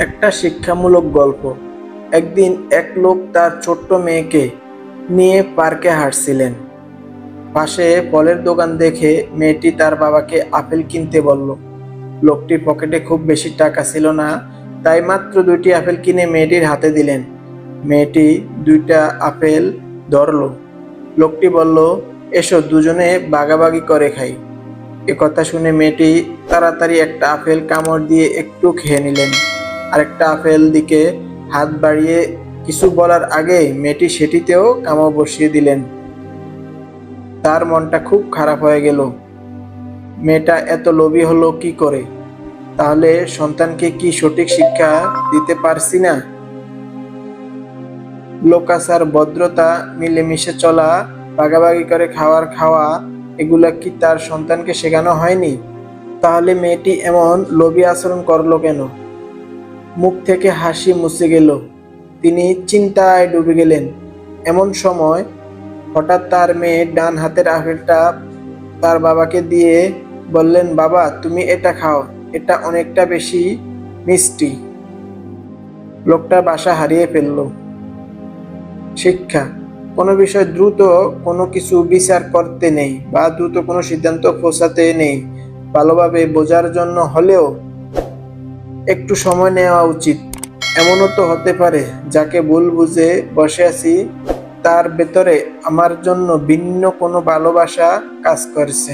একটা শিক্ষামূলক গল্প। একদিন এক লোক তার ছোট্ট মেয়েকে নিয়ে পার্কে হাঁটছিলেন। পাশে ফলের দোকান দেখে মেয়েটি তার বাবাকে আপেল কিনতে বলল। লোকটির পকেটে খুব বেশি টাকা ছিল না, তাই মাত্র 2টি আপেল কিনে মেয়েটির হাতে দিলেন। মেয়েটি 2টা আপেল ধরল। লোকটি বলল, এসো দুজনে ভাগাভাগি করে খাই। একথা শুনে মেয়েটি তাড়াতাড়ি একটা আপেল কামড় দিয়ে একটু খেয়ে নিলেন। আরেকটা আপেল দিকে হাত বাড়িয়ে কিছু বলার আগে মেয়েটি সেটিতেও কামড় বসিয়ে দিলেন। তার মনটা খুব খারাপ হয়ে গেল। মেয়েটা এত লোভী হলো কি করে? তাহলে সন্তানকে কি সঠিক শিক্ষা দিতে পারছি না? লোকাচার, ভদ্রতা, মিলেমিশে চলা, ভাগাভাগি করে খাওয়া এগুলা কি তার সন্তানকে শেখানো হয়নি? তাহলে মেয়েটি এমন লোভী আচরণ করলো কেন? মুখ থেকে হাসি মুছে গেল। তিনি চিন্তায় ডুবে গেলেন। এমন সময় হঠাৎ তার মেয়ে ডান হাতের আপেলটা তার বাবাকে দিয়ে বললেন, বাবা তুমি এটা খাও, এটা অনেকটা বেশি মিষ্টি। লোকটা বাসা হারিয়ে ফেলল। শিক্ষা: কোনো বিষয় দ্রুত কোনো কিছু বিচার করতে নেই বা দ্রুত কোনো সিদ্ধান্ত পৌঁছাতে নেই। ভালোভাবে বোঝার জন্য হলেও একটু সময় নেওয়া উচিত। এমনও তো হতে পারে যাকে ভুল বুঝে বসে আছি তার ভেতরে আমার জন্য ভিন্ন কোনো ভালোবাসা কাজ করছে।